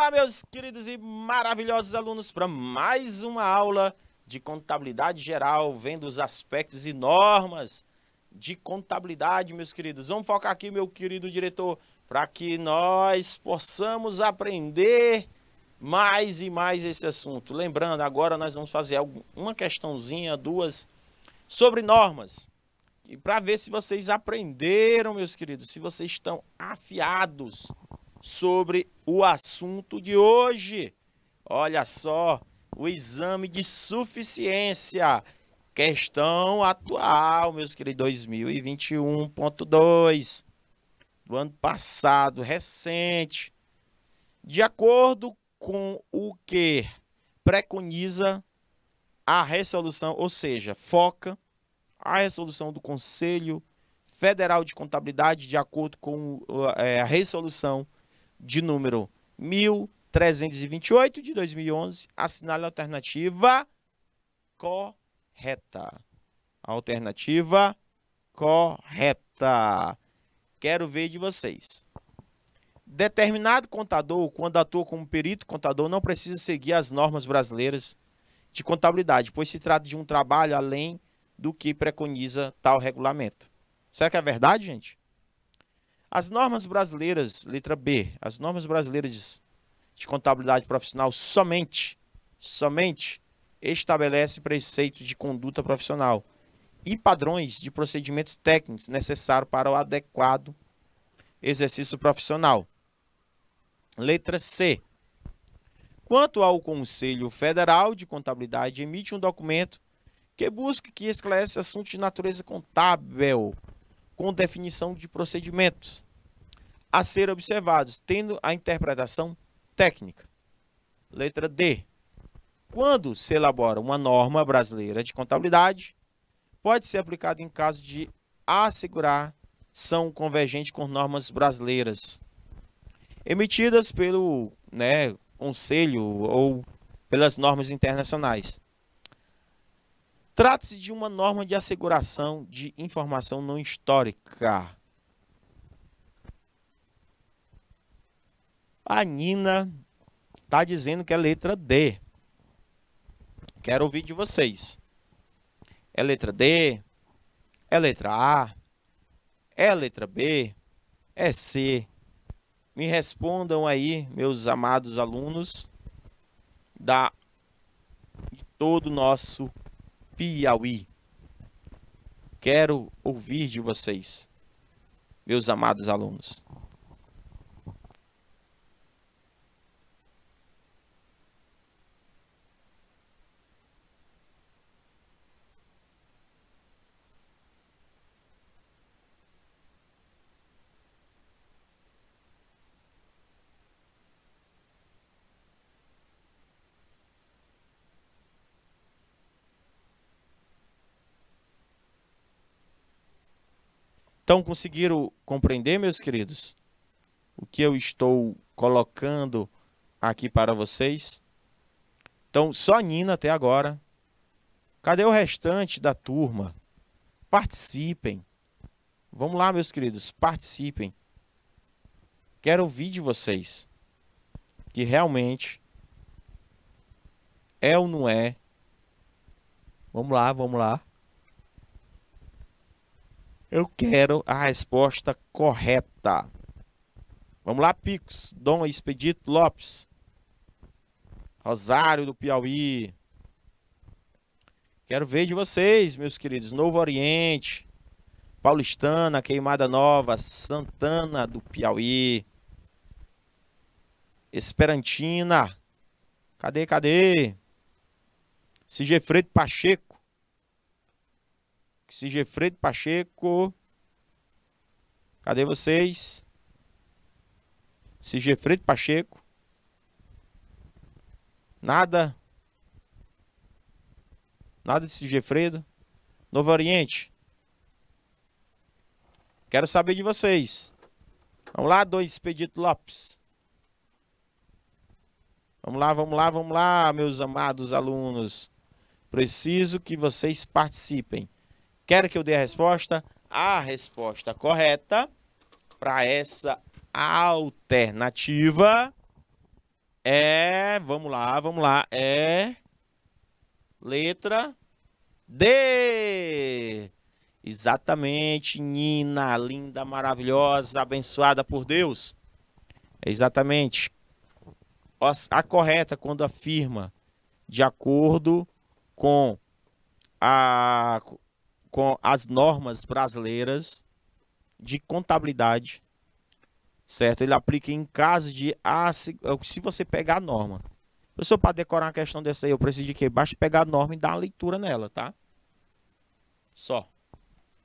Olá, meus queridos e maravilhosos alunos, para mais uma aula de contabilidade geral, vendo os aspectos e normas de contabilidade, meus queridos. Vamos focar aqui, meu querido diretor, para que nós possamos aprender mais e mais esse assunto. Lembrando, agora nós vamos fazer uma questãozinha, duas, sobre normas. E para ver se vocês aprenderam, meus queridos, se vocês estão afiados sobre o assunto de hoje. Olha só, o exame de suficiência, questão atual, meus queridos, 2021.2, do ano passado, recente. De acordo com o que preconiza a resolução, ou seja, foca a resolução do Conselho Federal de Contabilidade, de acordo com a resolução de número 1328 de 2011, assinale a alternativa correta. Alternativa correta. Quero ver de vocês. Determinado contador, quando atua como perito contador, não precisa seguir as normas brasileiras de contabilidade, pois se trata de um trabalho além do que preconiza tal regulamento. Será que é verdade, gente? As normas brasileiras, letra B, as normas brasileiras de contabilidade profissional somente estabelece preceitos de conduta profissional e padrões de procedimentos técnicos necessários para o adequado exercício profissional. Letra C. Quanto ao Conselho Federal de Contabilidade, emite um documento que busca que esclarece assuntos de natureza contábil, com definição de procedimentos a ser observados, tendo a interpretação técnica. Letra D. Quando se elabora uma norma brasileira de contabilidade, pode ser aplicada em caso de asseguração convergente com normas brasileiras emitidas pelo Conselho ou pelas normas internacionais. Trata-se de uma norma de asseguração de informação não histórica. A Nina está dizendo que é letra D. Quero ouvir de vocês. É letra D? É letra A? É letra B? É C? Me respondam aí, meus amados alunos de todo o nosso Piauí. Quero ouvir de vocês, meus amados alunos. Então, conseguiram compreender, meus queridos, o que eu estou colocando aqui para vocês? Então, só a Nina até agora. Cadê o restante da turma? Participem. Vamos lá, meus queridos, participem. Quero ouvir de vocês que realmente é ou não é. Vamos lá, vamos lá. Eu quero a resposta correta. Vamos lá, Picos. Dom Expedito Lopes. Rosário do Piauí. Quero ver de vocês, meus queridos. Novo Oriente. Paulistana, Queimada Nova. Santana do Piauí. Esperantina. Cadê? Sigefredo Pacheco. Sigefredo Pacheco. Cadê vocês? Sigefredo Pacheco. Nada. Nada de Sigefredo. Novo Oriente. Quero saber de vocês. Vamos lá, Dom Expedito Lopes. Vamos lá, meus amados alunos. Preciso que vocês participem. Quero que eu dê a resposta? A resposta correta para essa alternativa Vamos lá, é letra D. Exatamente, Nina, linda, maravilhosa, abençoada por Deus. É exatamente a correta quando afirma de acordo com, com as normas brasileiras de contabilidade, certo? Ele aplica em caso de se você pegar a norma. Professor, para decorar uma questão dessa aí, eu preciso de quê? Basta pegar a norma e dar uma leitura nela, tá? Só.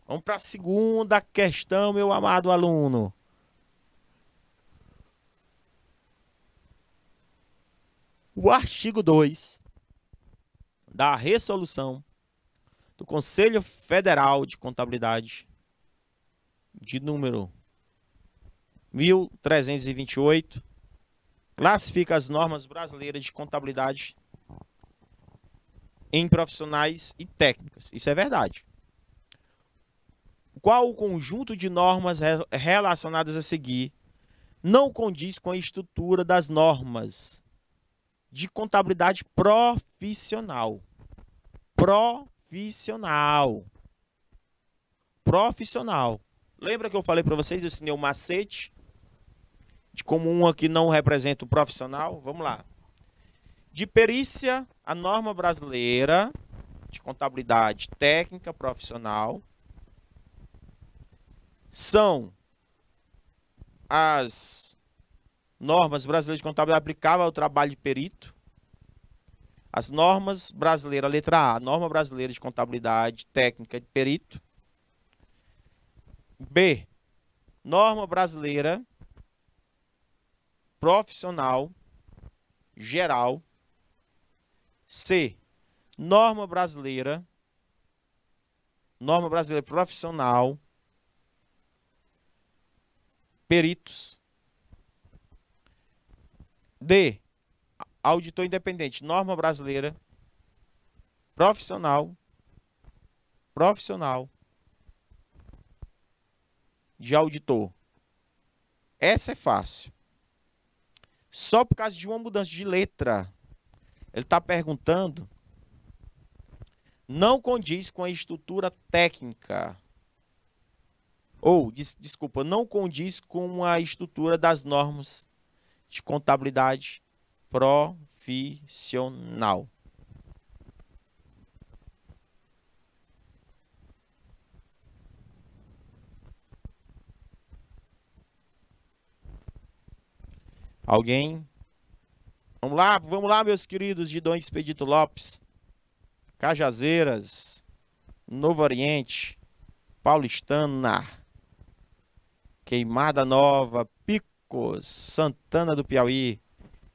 Vamos para a segunda questão, meu amado aluno. O artigo 2 da resolução do Conselho Federal de Contabilidade de número 1328 classifica as normas brasileiras de contabilidade em profissionais e técnicas. Isso é verdade. Qual o conjunto de normas relacionadas a seguir não condiz com a estrutura das normas de contabilidade profissional? Profissional. Lembra que eu falei para vocês, eu ensinei o macete de como um aqui não representa o profissional? Vamos lá. De perícia, a norma brasileira de contabilidade técnica profissional são as normas brasileiras de contabilidade aplicáveis ao trabalho de perito. As normas brasileiras, letra A, norma brasileira de contabilidade técnica de perito. B, norma brasileira profissional geral. C, norma brasileira profissional peritos. D, auditor independente, norma brasileira profissional de auditor. Essa é fácil. Só por causa de uma mudança de letra, ele está perguntando, não condiz com a estrutura técnica. Ou, desculpa, não condiz com a estrutura das normas de contabilidade profissional. Alguém? Vamos lá, meus queridos de Dom Expedito Lopes, Cajazeiras, Novo Oriente, Paulistana, Queimada Nova, Picos, Santana do Piauí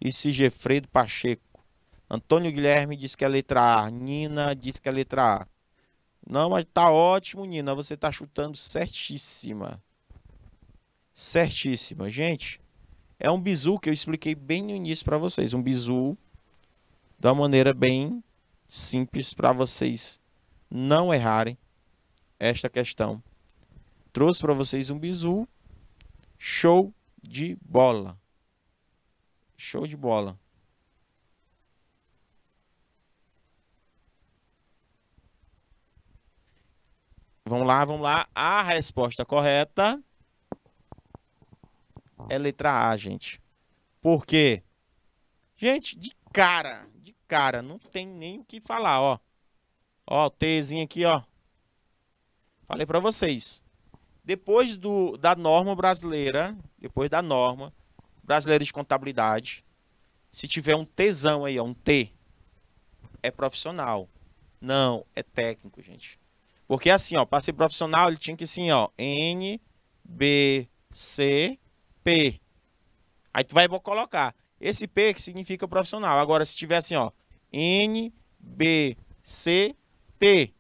e Sigefredo Pacheco. Antônio Guilherme diz que é letra A, Nina diz que é letra A. Não, mas tá ótimo, Nina, você tá chutando certíssima. Certíssima, gente. É um bizu que eu expliquei bem no início para vocês. Um bizu da maneira bem simples para vocês não errarem esta questão. Trouxe para vocês um bizu. Show de bola. Show de bola. Vamos lá. A resposta correta é letra A, gente. Por quê? Gente, de cara, não tem nem o que falar, ó. Ó, o Tzinho aqui, ó. Falei pra vocês. Depois da norma brasileira, de contabilidade, se tiver um Tzão aí, ó, um T, é profissional. Não, é técnico, gente. Porque assim, ó, para ser profissional, ele tinha que assim, ó, N, B, C, P. Aí tu vai colocar esse P que significa profissional. Agora, se tiver assim, ó, N, B, C, T.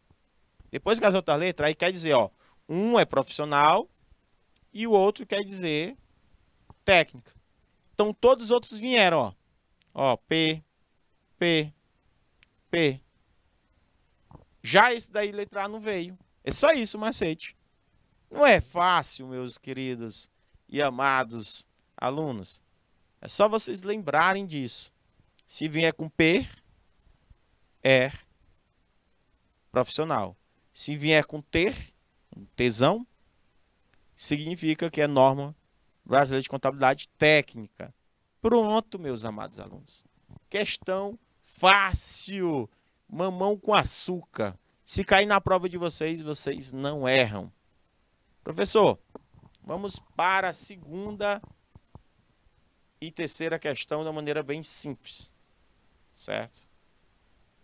Depois que as outras letras, aí quer dizer, ó, um é profissional e o outro quer dizer técnica. Então, todos os outros vieram, ó. Ó, P, P, P. Já esse daí, letra A, não veio. É só isso o macete. Não é fácil, meus queridos e amados alunos. É só vocês lembrarem disso. Se vier com P, é profissional. Se vier com T, um Tzão, significa que é norma brasileira de contabilidade técnica. Pronto, meus amados alunos. Questão fácil. Mamão com açúcar. Se cair na prova de vocês, vocês não erram. Professor, vamos para a segunda e terceira questão de uma maneira bem simples. Certo?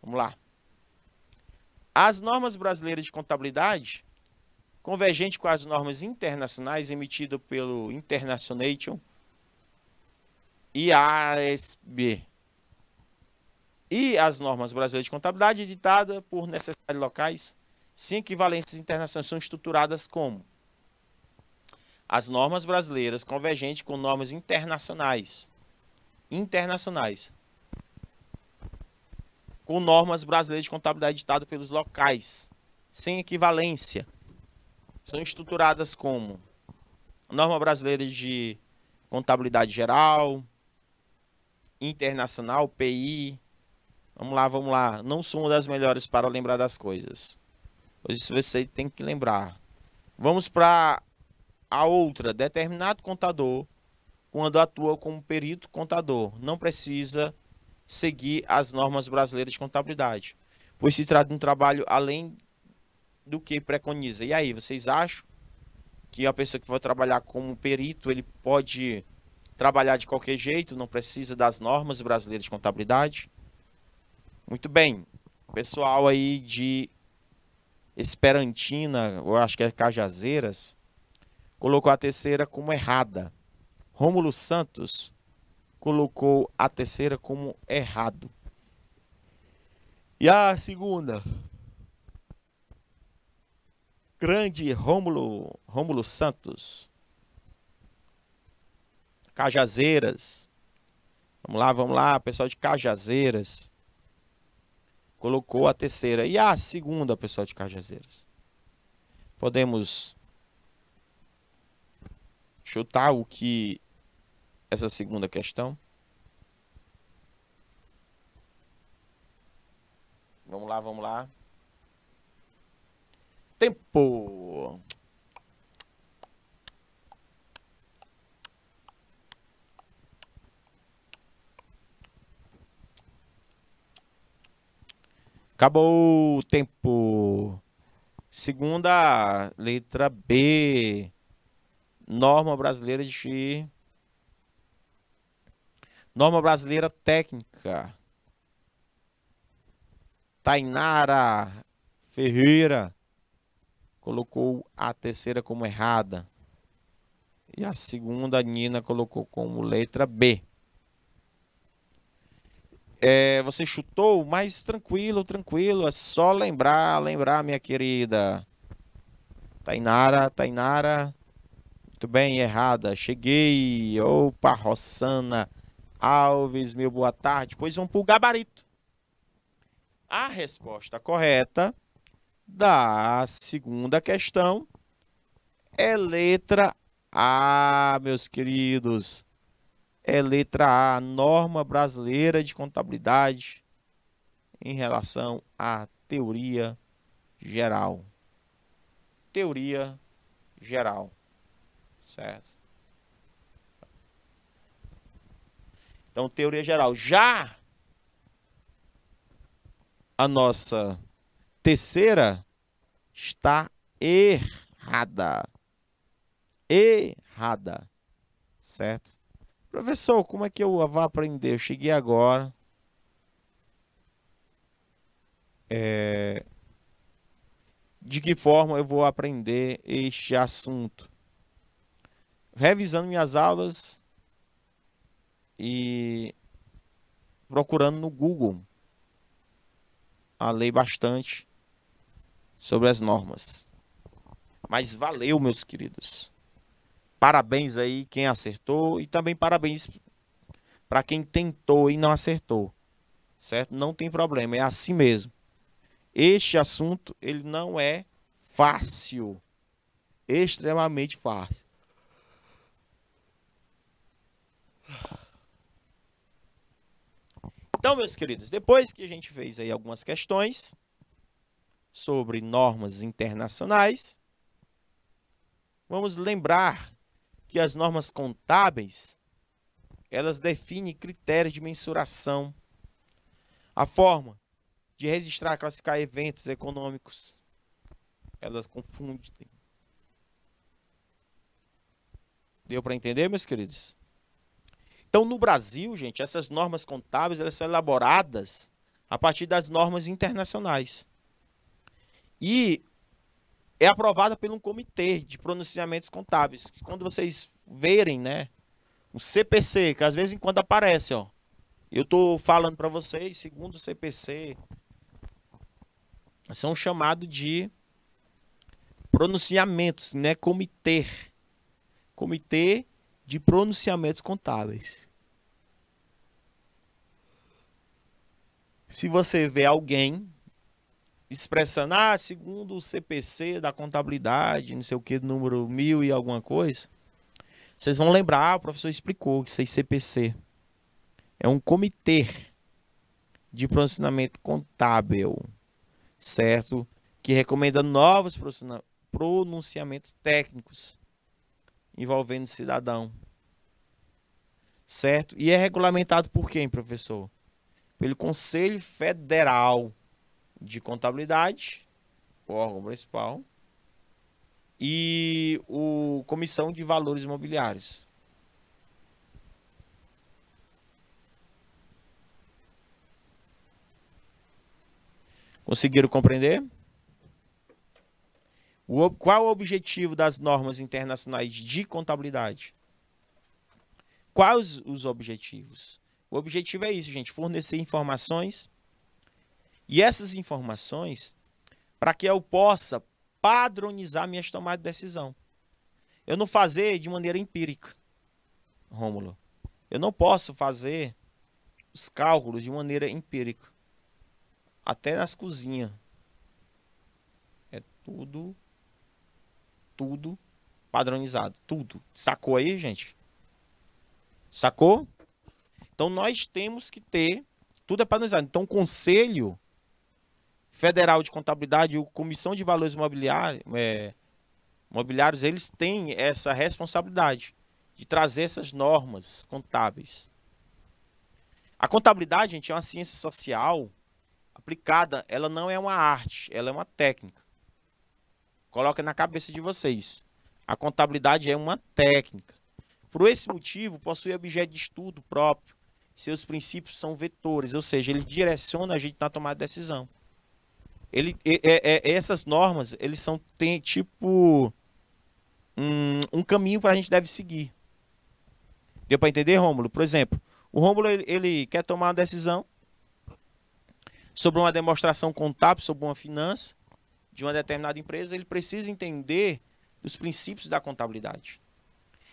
Vamos lá. As normas brasileiras de contabilidade, convergente com as normas internacionais emitidas pelo International e a ASB, e as normas brasileiras de contabilidade editadas por necessidades locais, sem equivalências internacionais, são estruturadas como as normas brasileiras convergentes com normas internacionais, com normas brasileiras de contabilidade editadas pelos locais, sem equivalência, são estruturadas como norma brasileira de contabilidade geral, internacional, PI. Vamos lá. Não sou uma das melhores para lembrar das coisas. Isso você tem que lembrar. Vamos para a outra. Determinado contador, quando atua como perito contador, não precisa seguir as normas brasileiras de contabilidade, pois se trata de um trabalho além do que preconiza. E aí, vocês acham que a pessoa que vai trabalhar como perito, ele pode trabalhar de qualquer jeito, não precisa das normas brasileiras de contabilidade? Muito bem. Pessoal aí de Esperantina, eu acho que é Cajazeiras, colocou a terceira como errada. Rômulo Santos colocou a terceira como errado. E a segunda? Grande Rômulo Santos. Cajazeiras. Vamos lá, pessoal de Cajazeiras. Colocou a terceira. E a segunda, pessoal de Cajazeiras? Podemos chutar o que essa segunda questão? Vamos lá. Tempo! Acabou o tempo. Segunda, letra B. Norma brasileira técnica. Tainara Ferreira colocou a terceira como errada. E a segunda, a Nina, colocou como letra B. Você chutou, mas tranquilo. É só lembrar, minha querida. Tainara. Muito bem, errada. Cheguei. Opa, Rossana Alves, meu boa tarde. Pois vamos para o gabarito. A resposta correta da segunda questão é letra A, meus queridos. É letra A, norma brasileira de contabilidade em relação à teoria geral. Teoria geral. Certo? Então, teoria geral. Já a nossa terceira está errada. Certo? Professor, como é que eu vou aprender? Eu cheguei agora. De que forma eu vou aprender este assunto? Revisando minhas aulas e procurando no Google. Ler bastante sobre as normas. Mas valeu, meus queridos. Parabéns aí quem acertou e também parabéns para quem tentou e não acertou. Certo? Não tem problema, é assim mesmo. Este assunto, ele não é fácil. Extremamente fácil. Então, meus queridos, depois que a gente fez aí algumas questões sobre normas internacionais, vamos lembrar que as normas contábeis, elas definem critérios de mensuração, a forma de registrar, classificar eventos econômicos. Elas confundem. Deu para entender, meus queridos? Então, no Brasil, gente, essas normas contábeis, elas são elaboradas a partir das normas internacionais. E é aprovada por um comitê de pronunciamentos contábeis. Quando vocês verem, né, o CPC, que às vezes em quando aparece, ó. Eu estou falando para vocês, segundo o CPC, são chamados de pronunciamentos, né, comitê. Comitê de pronunciamentos contábeis. Se você vê alguém expressando, segundo o CPC da contabilidade, não sei o que, número 1000 e alguma coisa, vocês vão lembrar, o professor explicou que isso aí CPC é um comitê de pronunciamento contábil, certo? Que recomenda novos pronunciamentos técnicos envolvendo o cidadão, certo? E é regulamentado por quem, professor? Pelo Conselho Federal de Contabilidade, o órgão principal, e o Comissão de Valores Imobiliários. Conseguiram compreender? Qual o objetivo das normas internacionais de contabilidade? Quais os objetivos? O objetivo é isso, gente, fornecer informações, e essas informações para que eu possa padronizar minhas tomadas de decisão. Eu não fazer de maneira empírica, Rômulo. Eu não posso fazer os cálculos de maneira empírica. Até nas cozinhas. É tudo padronizado. Tudo. Sacou aí, gente? Sacou? Então, nós temos que ter... Tudo é padronizado. Então, o Conselho Federal de Contabilidade e a Comissão de Valores Imobiliários, eles têm essa responsabilidade de trazer essas normas contábeis. A contabilidade, gente, é uma ciência social aplicada. Ela não é uma arte, ela é uma técnica. Coloca na cabeça de vocês. A contabilidade é uma técnica. Por esse motivo, possui objeto de estudo próprio. Seus princípios são vetores, ou seja, ele direciona a gente na tomada de decisão. Essas normas, eles tem tipo um caminho para a gente deve seguir. Deu para entender, Rômulo? Por exemplo, o Rômulo ele quer tomar uma decisão sobre uma demonstração contábil, sobre uma finança de uma determinada empresa. Ele precisa entender os princípios da contabilidade.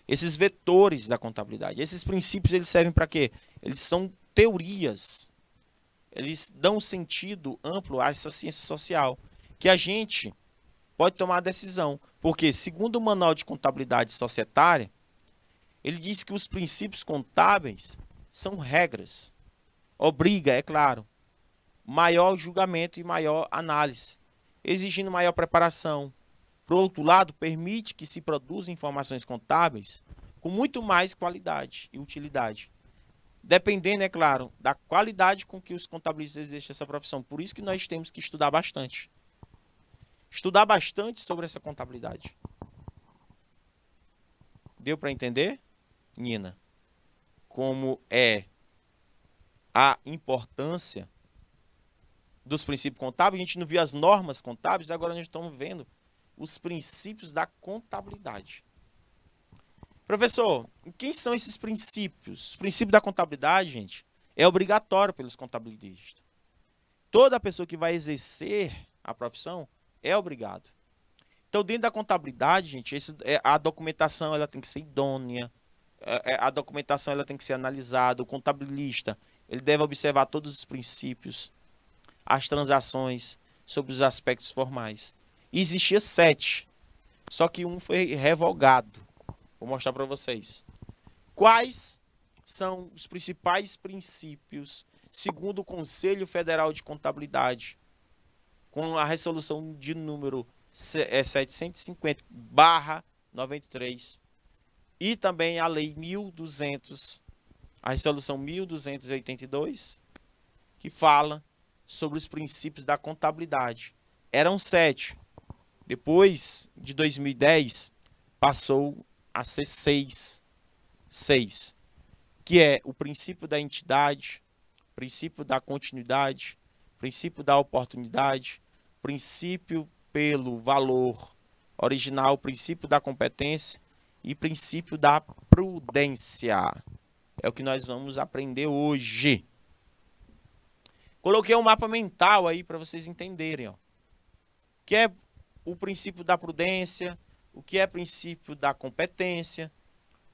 Esses vetores da contabilidade. Esses princípios, eles servem para quê? Eles são teorias. Eles dão um sentido amplo a essa ciência social, que a gente pode tomar a decisão. Porque, segundo o Manual de Contabilidade Societária, ele diz que os princípios contábeis são regras. Obriga, é claro, maior julgamento e maior análise, exigindo maior preparação. Por outro lado, permite que se produzam informações contábeis com muito mais qualidade e utilidade. Dependendo, é claro, da qualidade com que os contabilistas exercem essa profissão. Por isso que nós temos que estudar bastante. Estudar bastante sobre essa contabilidade. Deu para entender, Nina? Como é a importância dos princípios contábeis? A gente não viu as normas contábeis, agora nós estamos vendo os princípios da contabilidade. Professor, quem são esses princípios? Os princípios da contabilidade, gente, é obrigatório pelos contabilistas. Toda pessoa que vai exercer a profissão é obrigado. Então, dentro da contabilidade, gente, a documentação ela tem que ser idônea, a documentação ela tem que ser analisada, o contabilista ele deve observar todos os princípios, as transações, sobre os aspectos formais. Existia 7, só que um foi revogado. Vou mostrar para vocês. Quais são os principais princípios segundo o Conselho Federal de Contabilidade, com a resolução de número 750/93 e também a lei 1200, a resolução 1282, que fala sobre os princípios da contabilidade. Eram 7. Depois de 2010, passou a ser 6, que é o princípio da entidade, princípio da continuidade, princípio da oportunidade, princípio pelo valor original, princípio da competência e princípio da prudência. É o que nós vamos aprender hoje. Coloquei um mapa mental aí para vocês entenderem, ó. O que é o princípio da prudência, o que é o princípio da competência,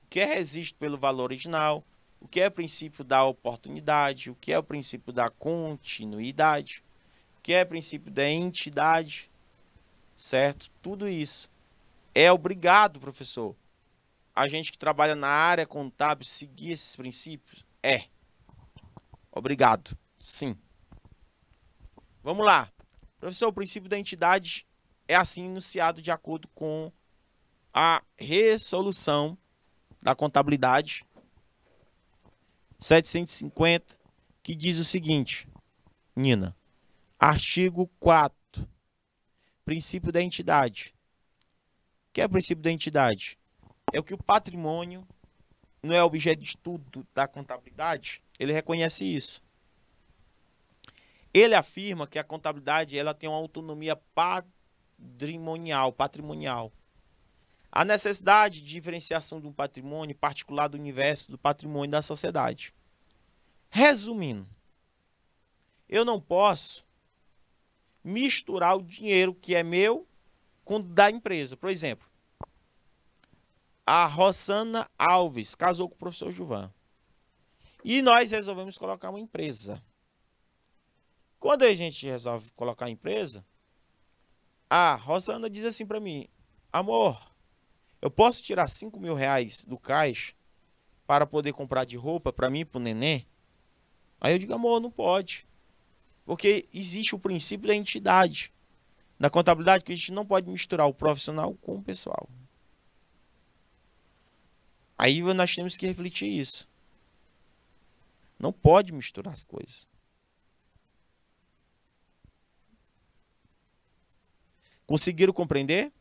o que é registro pelo valor original, o que é o princípio da oportunidade, o que é o princípio da continuidade, o que é o princípio da entidade, certo? Tudo isso é obrigado, professor, a gente que trabalha na área contábil seguir esses princípios? É. Obrigado. Sim. Vamos lá. Professor, o princípio da entidade é assim enunciado de acordo com a resolução da contabilidade 750, que diz o seguinte, Nina, artigo 4, princípio da entidade. O que é o princípio da entidade? É o que o patrimônio não é objeto de estudo da contabilidade, ele reconhece isso. Ele afirma que a contabilidade ela tem uma autonomia patrimonial. A necessidade de diferenciação de um patrimônio particular do universo do patrimônio da sociedade. Resumindo, eu não posso misturar o dinheiro que é meu com o da empresa. Por exemplo, a Rosana Alves casou com o professor Gilvan. E nós resolvemos colocar uma empresa. Quando a gente resolve colocar a empresa, a Rosana diz assim para mim, amor, eu posso tirar 5 mil reais do caixa para poder comprar de roupa para mim e para o neném? Aí eu digo, amor, não pode. Porque existe o princípio da entidade. Na contabilidade, que a gente não pode misturar o profissional com o pessoal. Aí nós temos que refletir isso. Não pode misturar as coisas. Conseguiram compreender?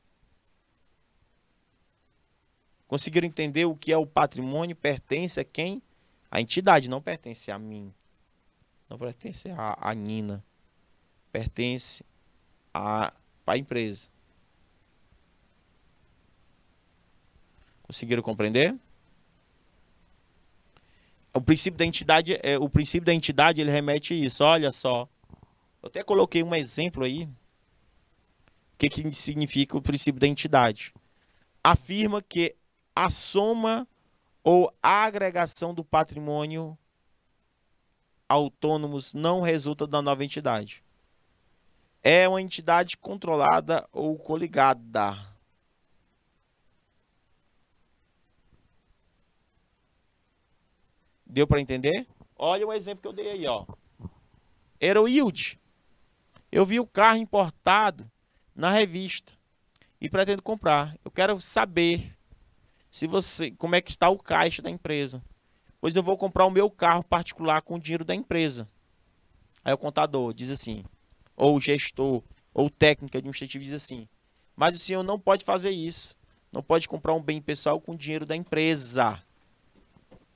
Conseguiram entender o que é o patrimônio? Pertence a quem? A entidade, não pertence a mim. Não pertence a Nina. Pertence a empresa. Conseguiram compreender? O princípio da entidade, ele remete a isso. Olha só. Eu até coloquei um exemplo aí. O que significa o princípio da entidade? Afirma que a soma ou agregação do patrimônio autônomos não resulta da nova entidade. É uma entidade controlada ou coligada. Deu para entender? Olha o exemplo que eu dei aí, ó. Heroilde. Eu vi o carro importado na revista e pretendo comprar. Eu quero saber como é que está o caixa da empresa. Pois eu vou comprar o meu carro particular com o dinheiro da empresa. Aí o contador diz assim, ou o gestor, ou o técnico administrativo diz assim, mas o senhor não pode fazer isso. Não pode comprar um bem pessoal com o dinheiro da empresa.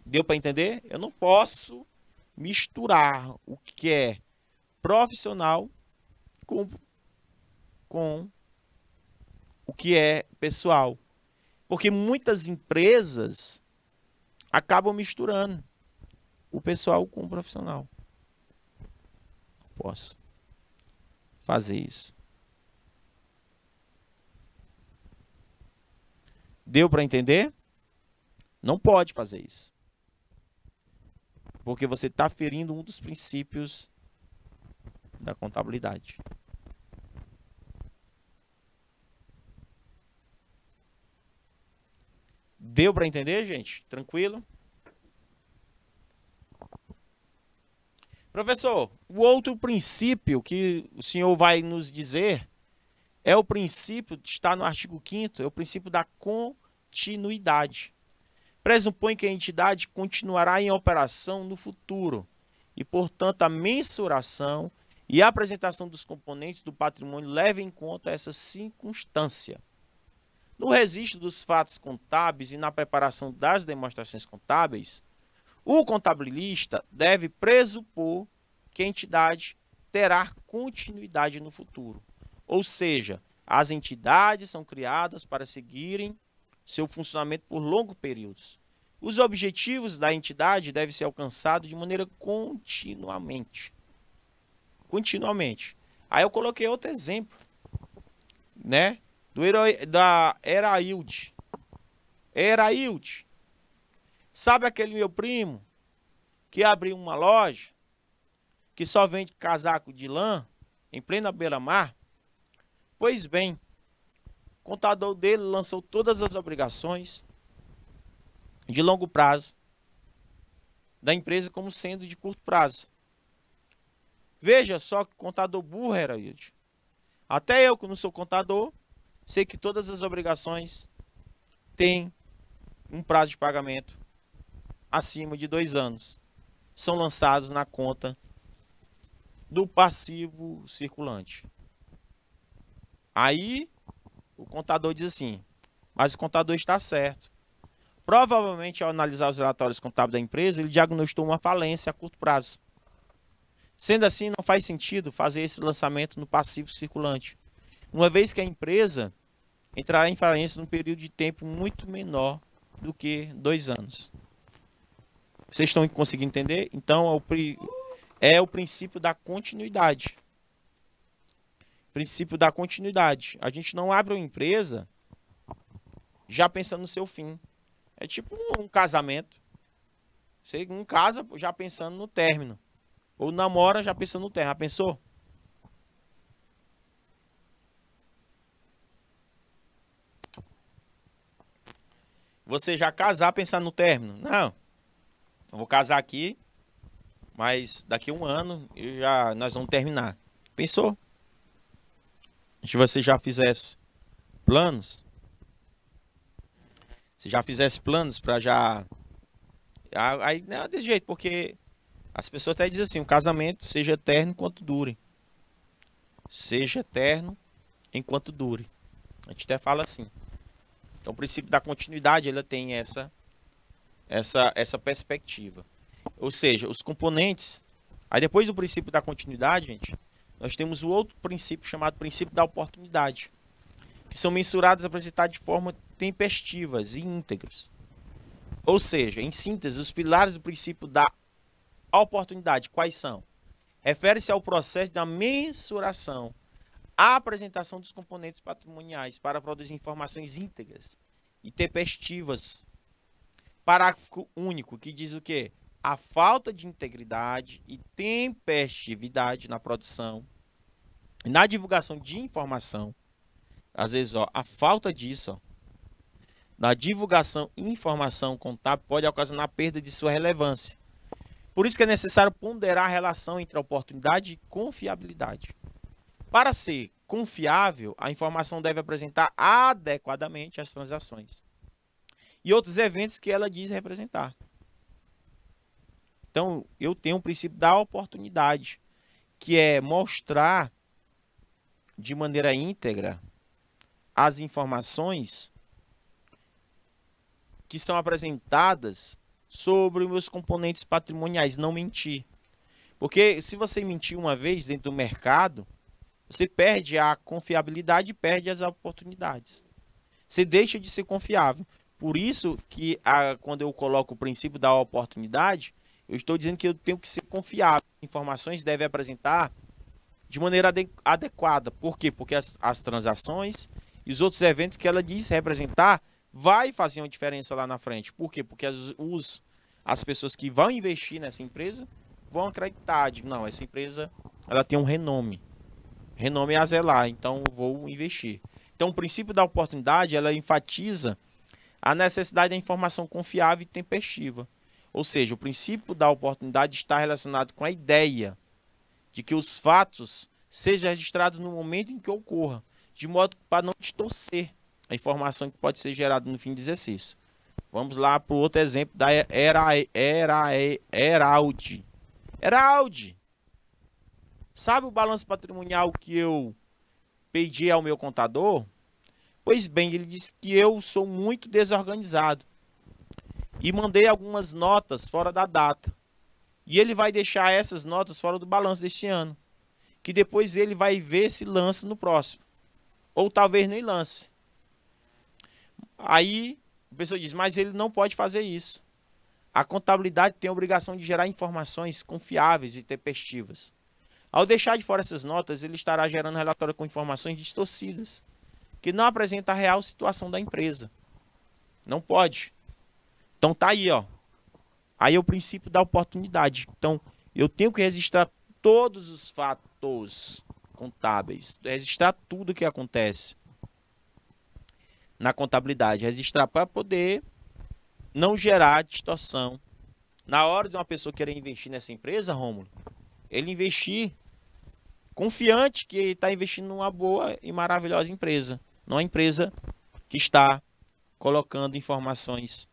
Deu para entender? Eu não posso misturar o que é profissional com o que é pessoal. Porque muitas empresas acabam misturando o pessoal com o profissional. Não posso fazer isso. Deu para entender? Não pode fazer isso. Porque você está ferindo um dos princípios da contabilidade. Deu para entender, gente? Tranquilo? Professor, o outro princípio que o senhor vai nos dizer é o princípio, está no artigo 5º, é o princípio da continuidade. Pressupõe que a entidade continuará em operação no futuro e, portanto, a mensuração e a apresentação dos componentes do patrimônio leva em conta essa circunstância. No registro dos fatos contábeis e na preparação das demonstrações contábeis, o contabilista deve pressupor que a entidade terá continuidade no futuro. Ou seja, as entidades são criadas para seguirem seu funcionamento por longos períodos. Os objetivos da entidade devem ser alcançados de maneira continuamente. Aí eu coloquei outro exemplo, né? Da Erailde. Erailde. Sabe aquele meu primo que abriu uma loja que só vende casaco de lã em plena beira-mar? Pois bem, o contador dele lançou todas as obrigações de longo prazo da empresa como sendo de curto prazo. Veja só que contador burro era Erailde. Até eu, que não sou contador, sei que todas as obrigações têm um prazo de pagamento acima de 2 anos. São lançados na conta do passivo circulante. Aí o contador diz assim, mas o contador está certo. Provavelmente, ao analisar os relatórios contábeis da empresa, ele diagnosticou uma falência a curto prazo. Sendo assim, não faz sentido fazer esse lançamento no passivo circulante, uma vez que a empresa entrará em falência num período de tempo muito menor do que 2 anos. Vocês estão conseguindo entender? Então, é o princípio da continuidade. Princípio da continuidade. A gente não abre uma empresa já pensando no seu fim. É tipo um casamento. Você não casa já pensando no término. Ou namora já pensando no término. Já pensou? Você já casar pensando no término? Não. Eu vou casar aqui, mas daqui a 1 ano nós vamos terminar. Pensou? Se você já fizesse planos, se já fizesse planos para já... Aí não é desse jeito, porque as pessoas até dizem assim, o casamento seja eterno enquanto dure. Seja eterno enquanto dure. A gente até fala assim. Então o princípio da continuidade, ele tem essa perspectiva. Ou seja, os componentes... Aí depois do princípio da continuidade, gente, nós temos o outro princípio chamado princípio da oportunidade, que são mensurados e apresentados de forma tempestivas e íntegros. Ou seja, em síntese, os pilares do princípio da oportunidade, quais são? Refere-se ao processo da mensuração, a apresentação dos componentes patrimoniais para produzir informações íntegras e tempestivas. Parágrafo único, que diz o quê? A falta de integridade e tempestividade na produção e na divulgação de informação, às vezes, a falta disso, na divulgação e informação contábil pode ocasionar a perda de sua relevância. Por isso que é necessário ponderar a relação entre a oportunidade e confiabilidade. Para ser confiável, a informação deve apresentar adequadamente as transações e outros eventos que ela diz representar. Então, eu tenho o princípio da oportunidade, que é mostrar de maneira íntegra as informações que são apresentadas sobre os meus componentes patrimoniais, não mentir. Porque se você mentir uma vez dentro do mercado, você perde a confiabilidade e perde as oportunidades. Você deixa de ser confiável. Por isso que quando eu coloco o princípio da oportunidade, eu estou dizendo que eu tenho que ser confiável. Informações devem apresentar de maneira adequada. Por quê? Porque as transações e os outros eventos que ela diz representar vai fazer uma diferença lá na frente. Por quê? Porque as pessoas que vão investir nessa empresa vão acreditar. Digo, não, essa empresa ela tem um renome. Renome é a zelar, então eu vou investir. Então o princípio da oportunidade, ela enfatiza a necessidade da informação confiável e tempestiva. Ou seja, o princípio da oportunidade está relacionado com a ideia de que os fatos sejam registrados no momento em que ocorra, de modo para não distorcer a informação que pode ser gerada no fim do exercício. Vamos lá para o outro exemplo da Heraldi. Heraldi, sabe o balanço patrimonial que eu pedi ao meu contador? Pois bem, ele disse que eu sou muito desorganizado e mandei algumas notas fora da data. E ele vai deixar essas notas fora do balanço deste ano, que depois ele vai ver se lança no próximo. Ou talvez nem lance. Aí a pessoa diz, mas ele não pode fazer isso. A contabilidade tem a obrigação de gerar informações confiáveis e tempestivas. Ao deixar de fora essas notas, ele estará gerando relatório com informações distorcidas, que não apresenta a real situação da empresa. Não pode. Então tá aí, ó. Aí é o princípio da oportunidade. Então, eu tenho que registrar todos os fatos contábeis, registrar tudo o que acontece na contabilidade, registrar para poder não gerar distorção. Na hora de uma pessoa querer investir nessa empresa, Rômulo, ele investir confiante que está investindo numa boa e maravilhosa empresa, não uma empresa que está colocando informações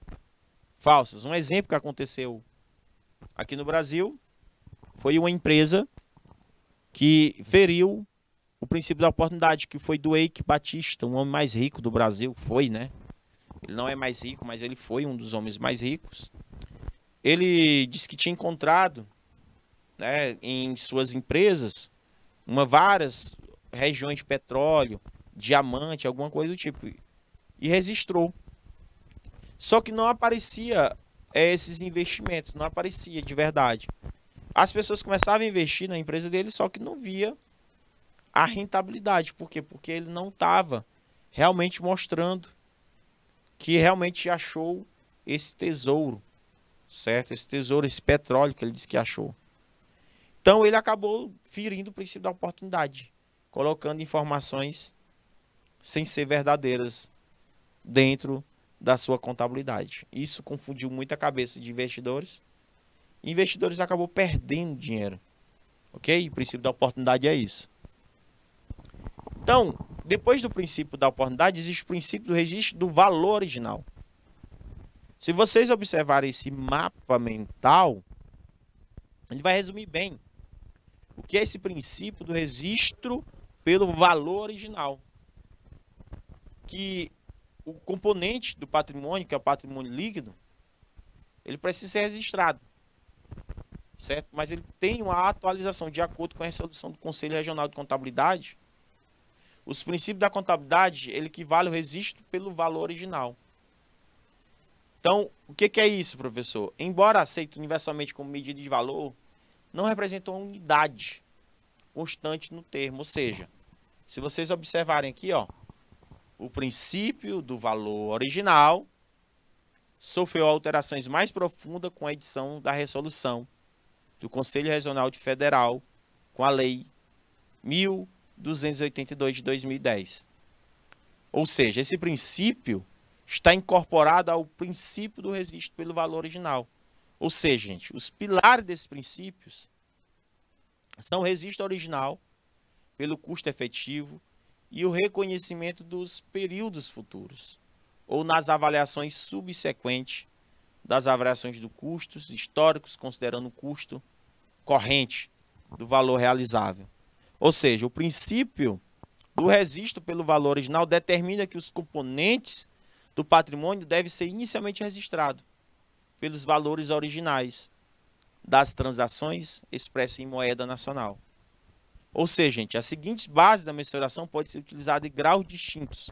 falsas. Um exemplo que aconteceu aqui no Brasil foi uma empresa que feriu o princípio da oportunidade, que foi do Eike Batista, um homem mais rico do Brasil. Foi, né? Ele não é mais rico, mas ele foi um dos homens mais ricos. Ele disse que tinha encontrado, né, em suas empresas várias regiões de petróleo, diamante, alguma coisa do tipo, e registrou. Só que não aparecia esses investimentos, não aparecia de verdade. As pessoas começavam a investir na empresa dele, só que não via a rentabilidade. Por quê? Porque ele não estava realmente mostrando que realmente achou esse tesouro, certo? Esse tesouro, esse petróleo que ele disse que achou. Então ele acabou ferindo o princípio da oportunidade, colocando informações sem ser verdadeiras dentro da sua contabilidade. Isso confundiu muito a cabeça de investidores. Investidores acabou perdendo dinheiro. Ok? O princípio da oportunidade é isso. Então, depois do princípio da oportunidade, existe o princípio do registro do valor original. Se vocês observarem esse mapa mental, a gente vai resumir bem o que é esse princípio do registro pelo valor original. Que o componente do patrimônio, que é o patrimônio líquido, ele precisa ser registrado, certo? Mas ele tem uma atualização de acordo com a resolução do Conselho Regional de Contabilidade. Os princípios da contabilidade, ele equivale ao registro pelo valor original. Então, o que é isso, professor? Embora aceito universalmente como medida de valor, não representa uma unidade constante no termo. Ou seja, se vocês observarem aqui, ó, o princípio do valor original sofreu alterações mais profundas com a edição da resolução do Conselho Regional Federal com a Lei 1282 de 2010. Ou seja, esse princípio está incorporado ao princípio do registro pelo valor original. Ou seja, gente, os pilares desses princípios são o registro original pelo custo efetivo e o reconhecimento dos períodos futuros, ou nas avaliações subsequentes das avaliações de custos históricos, considerando o custo corrente do valor realizável. Ou seja, o princípio do registro pelo valor original determina que os componentes do patrimônio devem ser inicialmente registrados pelos valores originais das transações expressas em moeda nacional. Ou seja, gente, as seguintes bases da mensuração podem ser utilizadas em graus distintos.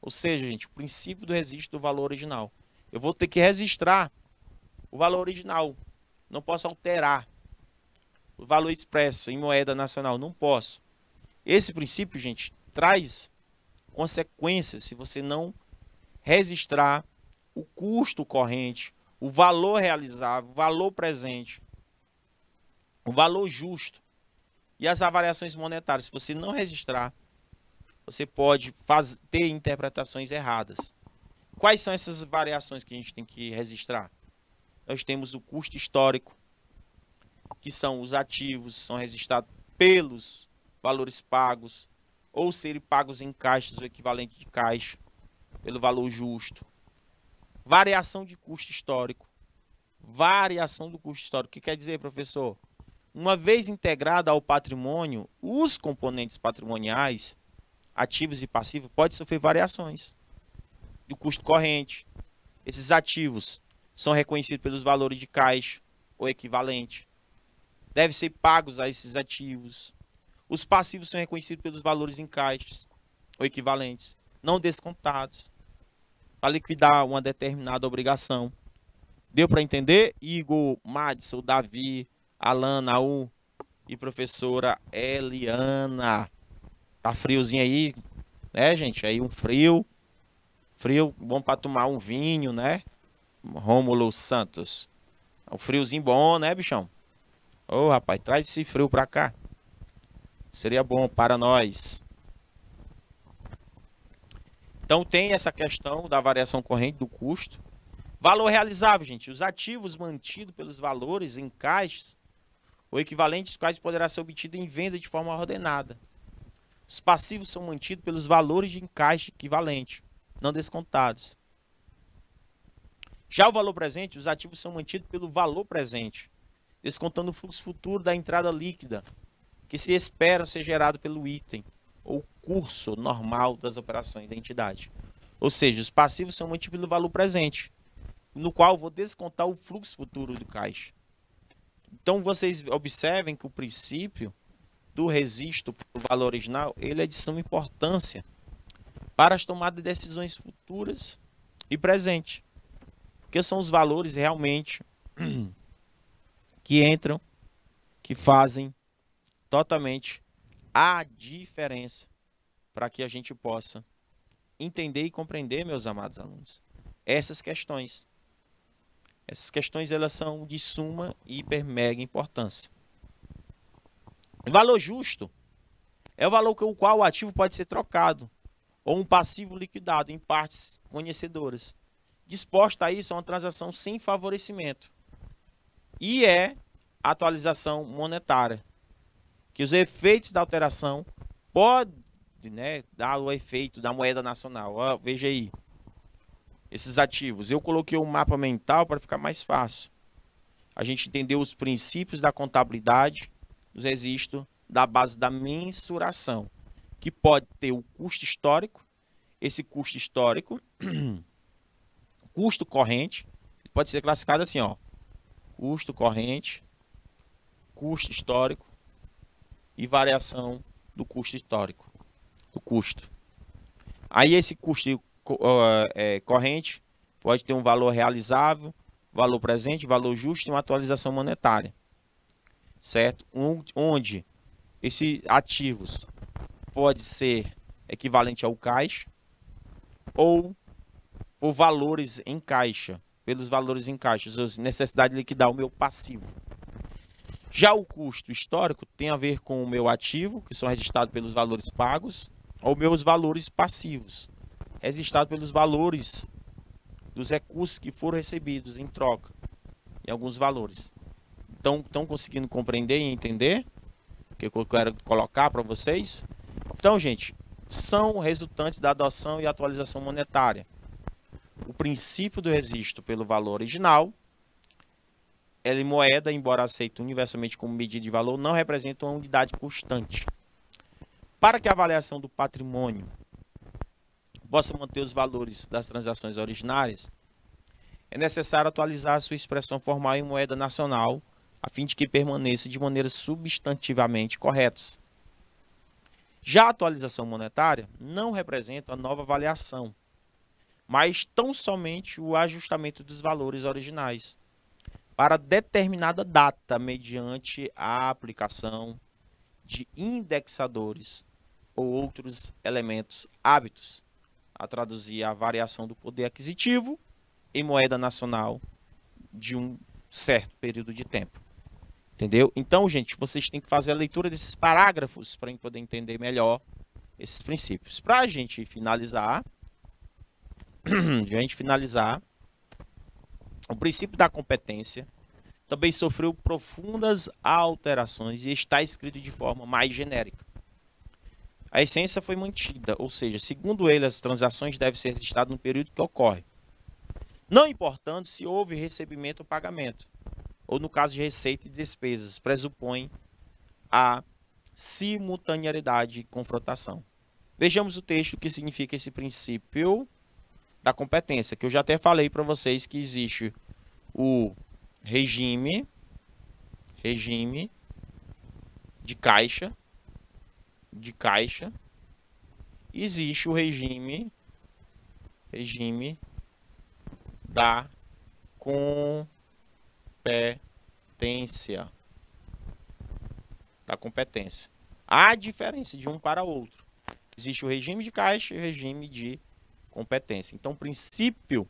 Ou seja, gente, o princípio do registro do valor original. Eu vou ter que registrar o valor original. Não posso alterar o valor expresso em moeda nacional. Não posso. Esse princípio, gente, traz consequências se você não registrar o custo corrente, o valor realizável, o valor presente, o valor justo e as avaliações monetárias. Se você não registrar, você pode ter interpretações erradas. Quais são essas variações que a gente tem que registrar? nós temos o custo histórico, que são os ativos, são registrados pelos valores pagos, ou serem pagos em caixas, o equivalente de caixa, pelo valor justo. Variação de custo histórico. Variação do custo histórico. O que quer dizer, professor? Uma vez integrada ao patrimônio, os componentes patrimoniais, ativos e passivos, podem sofrer variações do custo corrente. Esses ativos são reconhecidos pelos valores de caixa ou equivalente. Devem ser pagos a esses ativos. Os passivos são reconhecidos pelos valores em caixas ou equivalentes, não descontados, para liquidar uma determinada obrigação. Deu para entender? Igor, Madison, Davi, Alana, U e professora Eliana. Tá friozinho aí, né, gente? Aí um frio. Frio bom para tomar um vinho, né? Rômulo Santos. Um friozinho bom, né, bichão? Ô, rapaz, traz esse frio pra cá. Seria bom para nós. Então tem essa questão da variação corrente do custo. Valor realizável, gente. Os ativos mantidos pelos valores em caixas ou equivalentes, quais poderá ser obtido em venda de forma ordenada. Os passivos são mantidos pelos valores de encaixe equivalente, não descontados. Já o valor presente, os ativos são mantidos pelo valor presente, descontando o fluxo futuro da entrada líquida, que se espera ser gerado pelo item, ou curso normal das operações da entidade. Ou seja, os passivos são mantidos pelo valor presente, no qual eu vou descontar o fluxo futuro do caixa. Então, vocês observem que o princípio do registro do valor original, ele é de suma importância para as tomadas de decisões futuras e presentes. Porque são os valores realmente que entram, que fazem totalmente a diferença para que a gente possa entender e compreender, meus amados alunos, essas questões. Essas questões, elas são de suma e hiper mega importância. O valor justo é o valor com o qual o ativo pode ser trocado ou um passivo liquidado em partes conhecedoras. Disposta a isso é uma transação sem favorecimento. E é a atualização monetária, que os efeitos da alteração podem, né, dar o efeito da moeda nacional. Ó, veja aí, esses ativos. Eu coloquei um mapa mental para ficar mais fácil. A gente entendeu os princípios da contabilidade, dos registros, da base da mensuração, que pode ter o custo histórico, esse custo histórico, custo corrente, pode ser classificado assim, ó, custo corrente, custo histórico e variação do custo histórico, do custo. Aí esse custo corrente pode ter um valor realizável, valor presente, valor justo e uma atualização monetária, certo? Onde esses ativos pode ser equivalente ao caixa ou por valores em caixa, pelos valores em caixa, necessidade de liquidar o meu passivo. Já o custo histórico tem a ver com o meu ativo, que são registrados pelos valores pagos, ou meus valores passivos, registrados pelos valores dos recursos que foram recebidos em troca, e alguns valores. Então, estão conseguindo compreender e entender o que eu quero colocar para vocês? Então, gente, são resultantes da adoção e atualização monetária. O princípio do registro pelo valor original, ela é moeda, embora aceita universalmente como medida de valor, não representa uma unidade constante. Para que a avaliação do patrimônio possa manter os valores das transações originárias, é necessário atualizar a sua expressão formal em moeda nacional, a fim de que permaneça de maneira substantivamente corretos. Já a atualização monetária não representa a nova avaliação, mas tão somente o ajustamento dos valores originais para determinada data mediante a aplicação de indexadores ou outros elementos hábitos a traduzir a variação do poder aquisitivo em moeda nacional de um certo período de tempo. Entendeu? Então, gente, vocês têm que fazer a leitura desses parágrafos para poder entender melhor esses princípios. Para a gente finalizar, O princípio da competência também sofreu profundas alterações e está escrito de forma mais genérica. A essência foi mantida, ou seja, segundo ele, as transações devem ser registradas no período que ocorre, não importando se houve recebimento ou pagamento, ou no caso de receita e despesas, pressupõe a simultaneidade e confrontação. Vejamos o texto que significa esse princípio da competência, que eu já até falei para vocês que existe o regime de caixa, existe o regime da competência. Há diferença de um para outro. Existe o regime de caixa e o regime de competência. Então, o princípio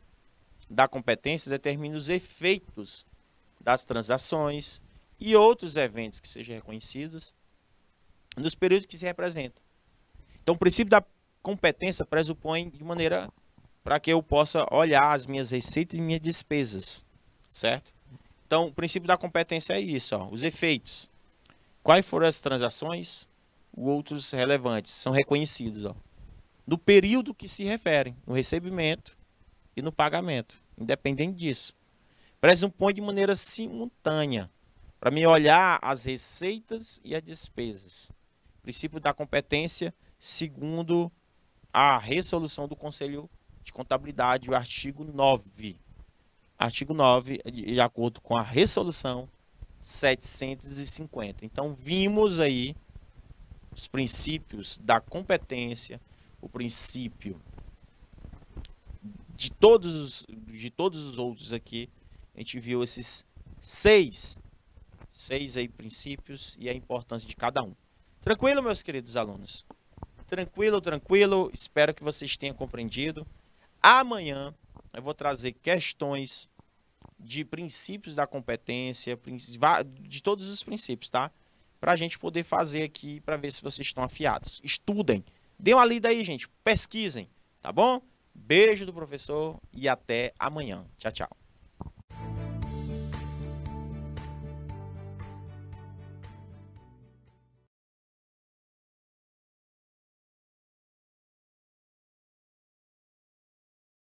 da competência determina os efeitos das transações e outros eventos que sejam reconhecidos nos períodos que se representam. Então, o princípio da competência pressupõe de maneira para que eu possa olhar as minhas receitas e minhas despesas, certo? Então, o princípio da competência é isso, ó, os efeitos. Quais foram as transações? Outros relevantes são reconhecidos, ó, no período que se referem, no recebimento e no pagamento, independente disso. Pressupõe de maneira simultânea, para me olhar as receitas e as despesas. Princípio da competência, segundo a resolução do Conselho de Contabilidade, o artigo 9. Artigo 9, de acordo com a resolução 750. Então, vimos aí os princípios da competência, o princípio de todos os outros aqui. A gente viu esses seis aí princípios e a importância de cada um. Tranquilo, meus queridos alunos? Tranquilo. Espero que vocês tenham compreendido. Amanhã eu vou trazer questões de princípios da competência, de todos os princípios, tá? Para a gente poder fazer aqui, para ver se vocês estão afiados. Estudem. Dê uma lida aí, gente. Pesquisem, tá bom? Beijo do professor e até amanhã. Tchau, tchau.